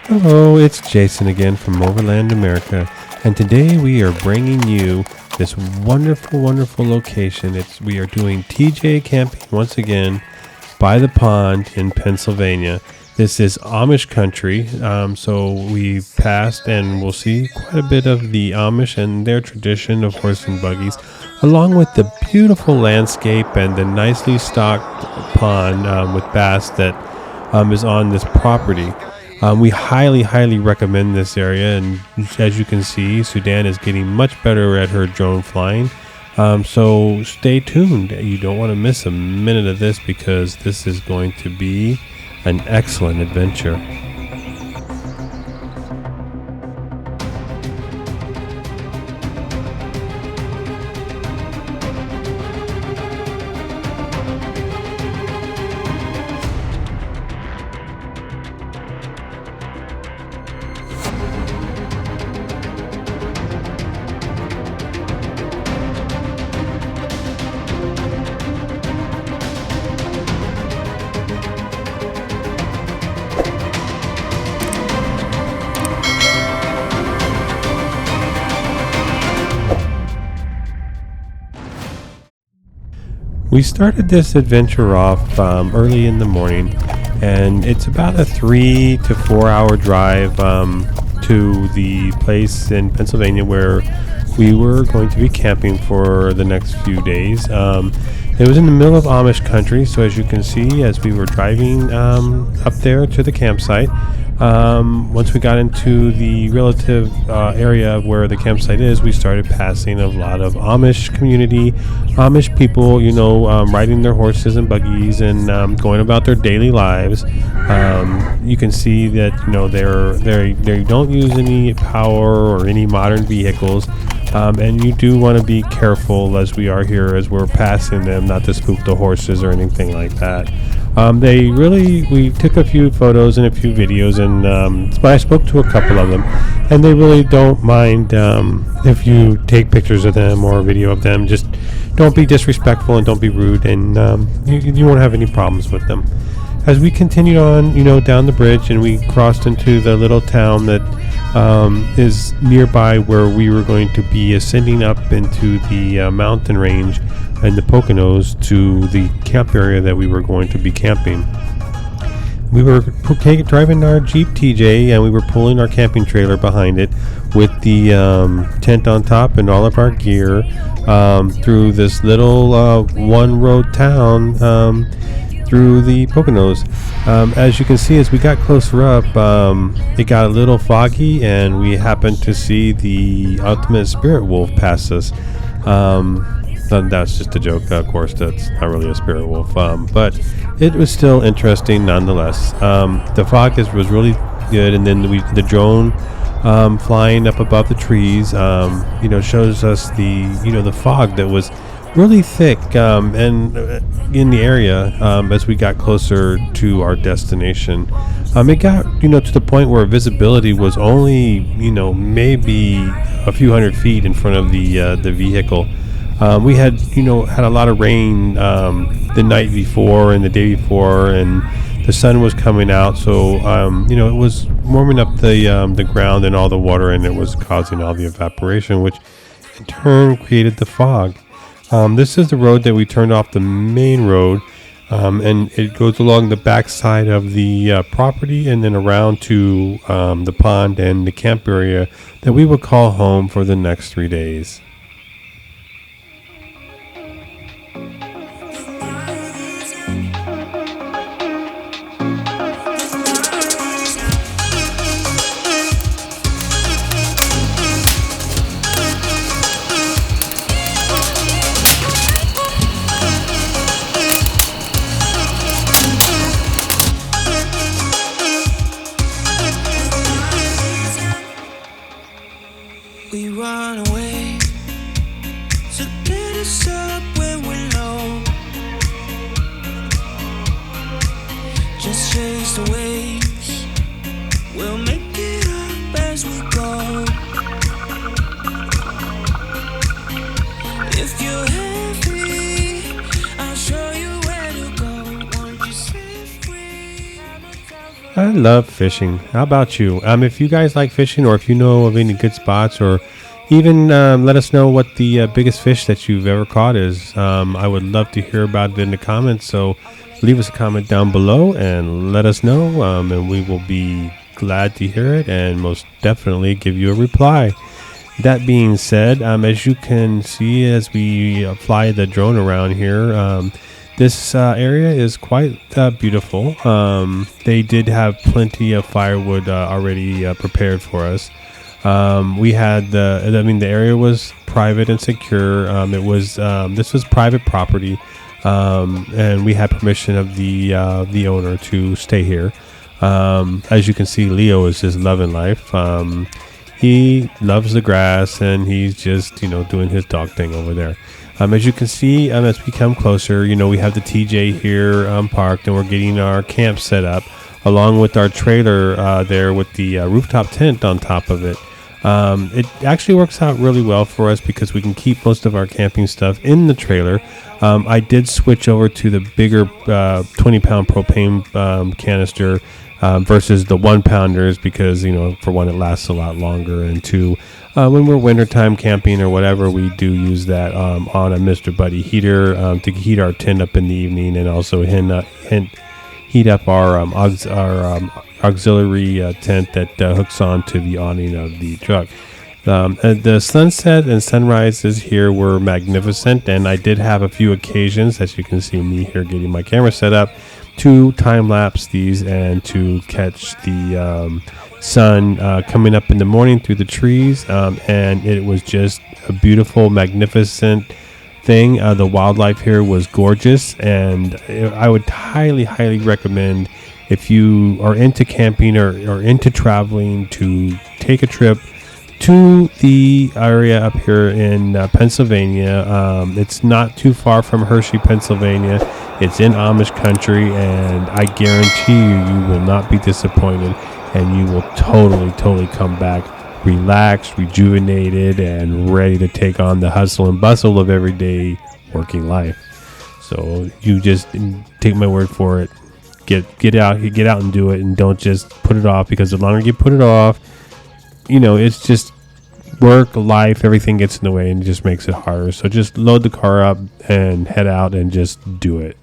Hello, it's Jason again from Overland America, and today we are bringing you this wonderful location. We are doing TJ camping once again by the pond in Pennsylvania. This is Amish country, so we passed and we'll see quite a bit of the Amish and their tradition of horse and buggies, along with the beautiful landscape and the nicely stocked pond with bass that is on this property. We highly recommend this area, and as you can see, Sudan is getting much better at her drone flying. So stay tuned. You don't want to miss a minute of this because this is going to be an excellent adventure. We started this adventure off early in the morning, and it's about a 3 to 4 hour drive to the place in Pennsylvania where we were going to be camping for the next few days. It was in the middle of Amish country, so as you can see, as we were driving up there to the campsite, once we got into the relative area of where the campsite is, we started passing a lot of Amish community, Amish people, riding their horses and buggies and going about their daily lives. You can see that they don't use any power or any modern vehicles. And you do want to be careful as we are here as we're passing them, not to spook the horses or anything like that. We took a few photos and a few videos, and I spoke to a couple of them, and they really don't mind if you take pictures of them or a video of them. Just don't be disrespectful and don't be rude, and you won't have any problems with them. As we continued on, down the bridge, and we crossed into the little town that is nearby where we were going to be ascending up into the mountain range and the Poconos to the camp area that we were going to be camping. We were driving our Jeep TJ, and we were pulling our camping trailer behind it with the tent on top and all of our gear through this little one-road town through the Poconos. As you can see, as we got closer up, it got a little foggy, and we happened to see the ultimate spirit wolf pass us. That's just a joke, of course. That's not really a spirit wolf, but it was still interesting nonetheless. The fog was really good, and then the drone flying up above the trees, shows us the fog that was really thick and in the area as we got closer to our destination. It got to the point where visibility was only maybe a few hundred feet in front of the vehicle. We had a lot of rain the night before and the day before, and the sun was coming out, so it was warming up the ground and all the water, and it was causing all the evaporation, which in turn created the fog. This is the road that we turned off the main road, and it goes along the back side of the property and then around to the pond and the camp area that we will call home for the next 3 days. We run away to get us up when we're low. Just chase the waves, we'll make it up as we go. If you're heavy, I'll show you where to go. Won't you set free? love fishing. How about you? If you guys like fishing, or if you know of any good spots, or even let us know what the biggest fish that you've ever caught is. I would love to hear about it in the comments. So leave us a comment down below and let us know, and we will be glad to hear it and most definitely give you a reply. That being said, as you can see as we fly the drone around here, this area is quite beautiful. They did have plenty of firewood already prepared for us. We had the area was private and secure. This was private property, and we had permission of the owner to stay here. As you can see, Leo is just loving life. He loves the grass, and he's just doing his dog thing over there. As you can see, as we come closer, we have the TJ here parked, and we're getting our camp set up, along with our trailer there with the rooftop tent on top of it. It actually works out really well for us because we can keep most of our camping stuff in the trailer. I did switch over to the bigger 20-pound propane canister versus the 1-pounders because, for one, it lasts a lot longer, and two, when we're wintertime camping or whatever, we do use that on a Mr. Buddy heater to heat our tent up in the evening, and also heat up our auxiliary tent that hooks onto the awning of the truck. The sunset and sunrises here were magnificent, and I did have a few occasions, as you can see me here getting my camera set up, to time-lapse these and to catch the sun coming up in the morning through the trees, and it was just a beautiful, magnificent thing. The wildlife here was gorgeous, and I would highly recommend, if you are into camping or into traveling, to take a trip to the area up here in Pennsylvania. It's not too far from Hershey, Pennsylvania. It's in Amish country, and I guarantee you will not be disappointed, and you will totally come back relaxed, rejuvenated, and ready to take on the hustle and bustle of everyday working life. So you just take my word for it. Get out and do it, and don't just put it off, because the longer you put it off, it's just work, life, everything gets in the way, and it just makes it harder. So just load the car up and head out and just do it.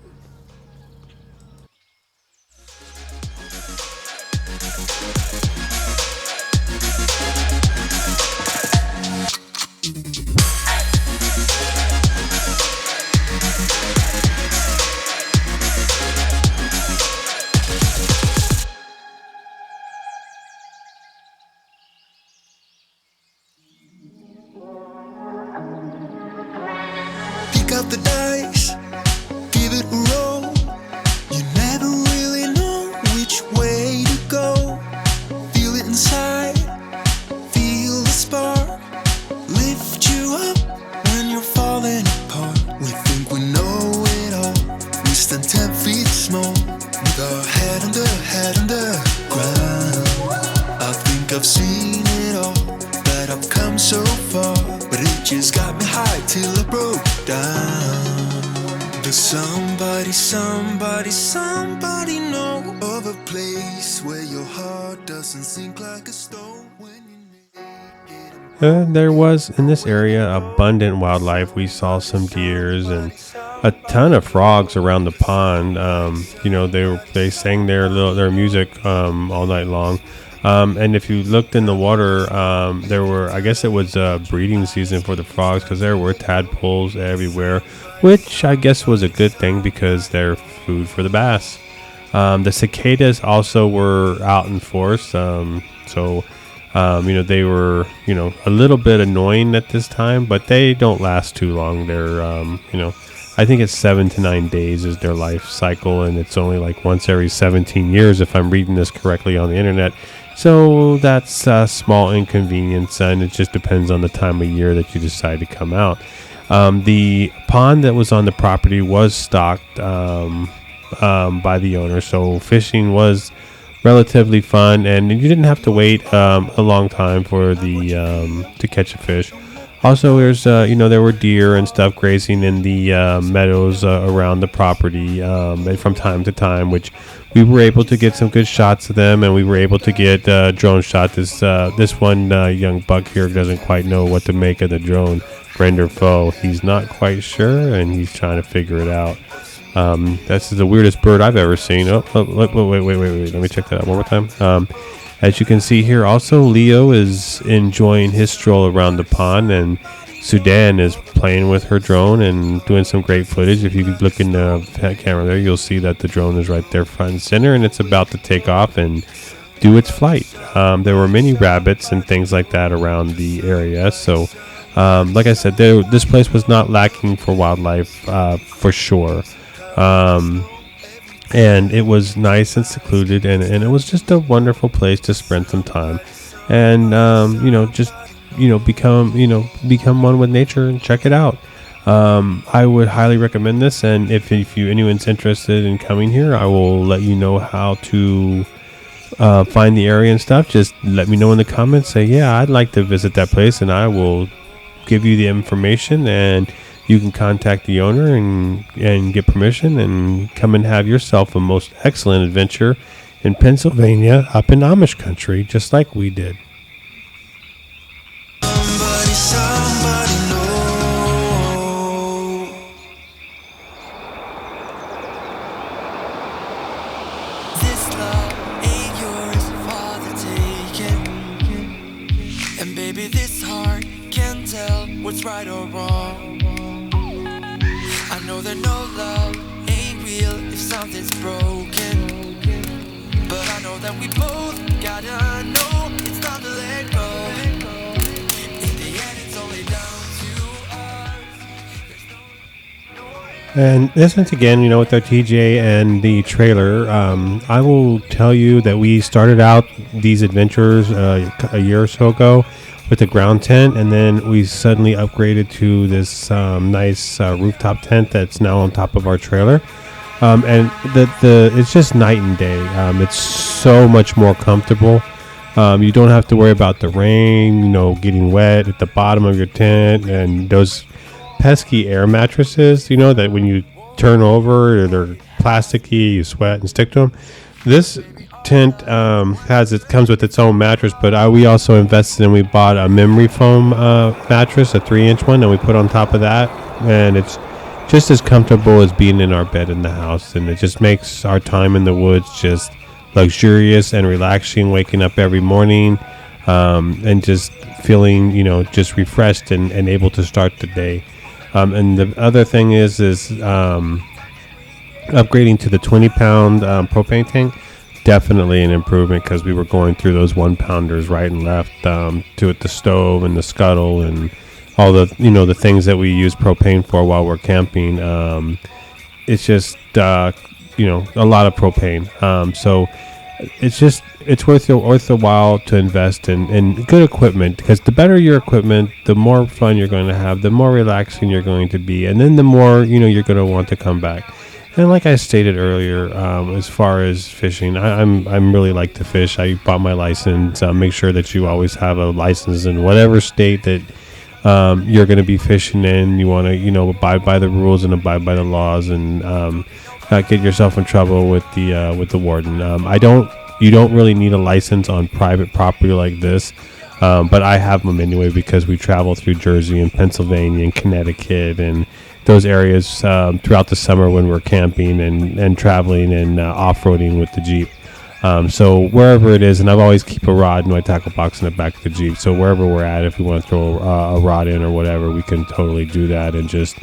Pick up the dice, give it a roll. You never really know which way to go. Feel it inside, feel the spark, lift you up when you're falling apart. We think we know it all, we stand 10 feet small, with our head under ground. I think I've seen it all, that I've come so far, but it just got me high till I broke down. Does somebody know of a place where your heart doesn't sink like a stone when you need it? There was in this area abundant wildlife. We saw some deers and a ton of frogs around the pond. They sang their music all night long. And if you looked in the water, I guess it was breeding season for the frogs, because there were tadpoles everywhere, which I guess was a good thing because they're food for the bass. The cicadas also were out in force. They were, a little bit annoying at this time, but they don't last too long. They're, I think it's 7 to 9 days is their life cycle, and it's only like once every 17 years if I'm reading this correctly on the internet. So that's a small inconvenience, and it just depends on the time of year that you decide to come out. The pond that was on the property was stocked by the owner, so fishing was relatively fun, and you didn't have to wait a long time for to catch a fish. Also, there were deer and stuff grazing in the meadows around the property from time to time, which we were able to get some good shots of them, and we were able to get drone shot. This one young buck here doesn't quite know what to make of the drone, friend or foe. He's not quite sure, and he's trying to figure it out. This is the weirdest bird I've ever seen. Wait. Let me check that out one more time. As you can see here, also Leo is enjoying his stroll around the pond, and Sudan is playing with her drone and doing some great footage. If you look in the camera there, you'll see that the drone is right there front and center, and it's about to take off and do its flight. There were many rabbits and things like that around the area. So, like I said, this place was not lacking for wildlife for sure. And it was nice and secluded, and it was just a wonderful place to spend some time. And, become one with nature and check it out. I would highly recommend this, and if anyone's interested in coming here, I will let you know how to find the area and stuff. Just let me know in the comments. Say, yeah, I'd like to visit that place, and I will give you the information, and you can contact the owner and get permission and come and have yourself a most excellent adventure in Pennsylvania, up in Amish country, just like we did. Somebody know. This love ain't yours for the taking. And baby, this heart can't tell what's right or wrong. I know that no love ain't real if something's broken. But I know that we both gotta know it's time to let go. And this once again, with our TJ and the trailer, I will tell you that we started out these adventures a year or so ago with a ground tent, and then we suddenly upgraded to this nice rooftop tent that's now on top of our trailer. And it's just night and day. It's so much more comfortable. You don't have to worry about the rain, getting wet at the bottom of your tent, and those pesky air mattresses, that when you turn over, they're plasticky, you sweat and stick to them. This tent comes with its own mattress, but we also invested and we bought a memory foam mattress, a 3-inch one, and we put on top of that, and it's just as comfortable as being in our bed in the house, and it just makes our time in the woods just luxurious and relaxing, waking up every morning and just feeling just refreshed and able to start the day. And the other thing is upgrading to the 20-pound propane tank. Definitely an improvement, because we were going through those 1-pounders right and left to the stove and the scuttle and all the the things that we use propane for while we're camping. It's just a lot of propane. So it's worth the while to invest in good equipment, because the better your equipment, the more fun you're going to have, the more relaxing you're going to be, and then the more you're going to want to come back. And like I stated earlier, as far as fishing, I'm really like to fish. I bought my license. Make sure that you always have a license in whatever state that you're going to be fishing in. You want to abide by the rules and abide by the laws, and not get yourself in trouble with the warden. You don't really need a license on private property like this, but I have them anyway, because we travel through Jersey and Pennsylvania and Connecticut and those areas throughout the summer when we're camping and traveling and off-roading with the Jeep. So wherever it is, and I've always keep a rod in my tackle box in the back of the Jeep, so wherever we're at, if we want to throw a rod in or whatever, we can totally do that and just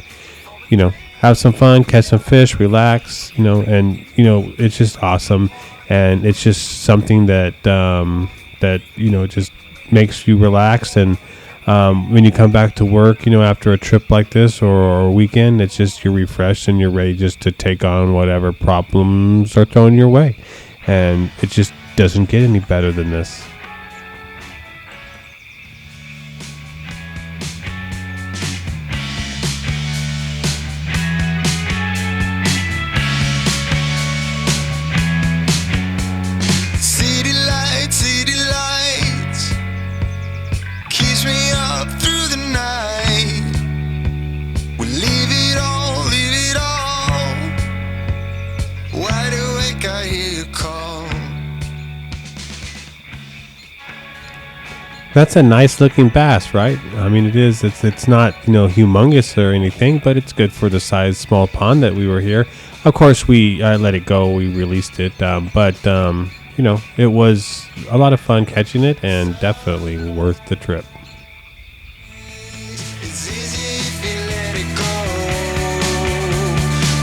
have some fun, catch some fish, relax, and it's just awesome. And it's just something that just makes you relax. And when you come back to work, after a trip like this or a weekend, it's just you're refreshed and you're ready just to take on whatever problems are thrown your way. And it just doesn't get any better than this. City lights, keeps me up through the night. We leave it all, wide awake, I hear you That's a nice looking bass, right? I mean, it is. It's not, humongous or anything, but it's good for the size small pond that we were here. Of course, we let it go. We released it, but it was a lot of fun catching it, and definitely worth the trip. It's easy if you let it go.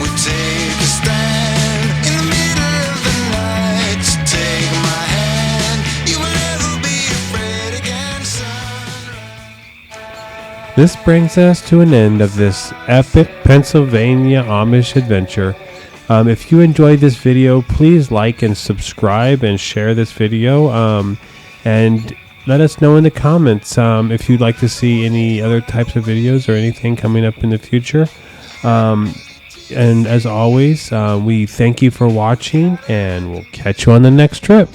We take a stand in the middle of the night. So take my hand. You will never be afraid again, son. This brings us to an end of this epic Pennsylvania Amish adventure. If you enjoyed this video, please like and subscribe and share this video. And let us know in the comments if you'd like to see any other types of videos or anything coming up in the future. And as always, we thank you for watching, and we'll catch you on the next trip.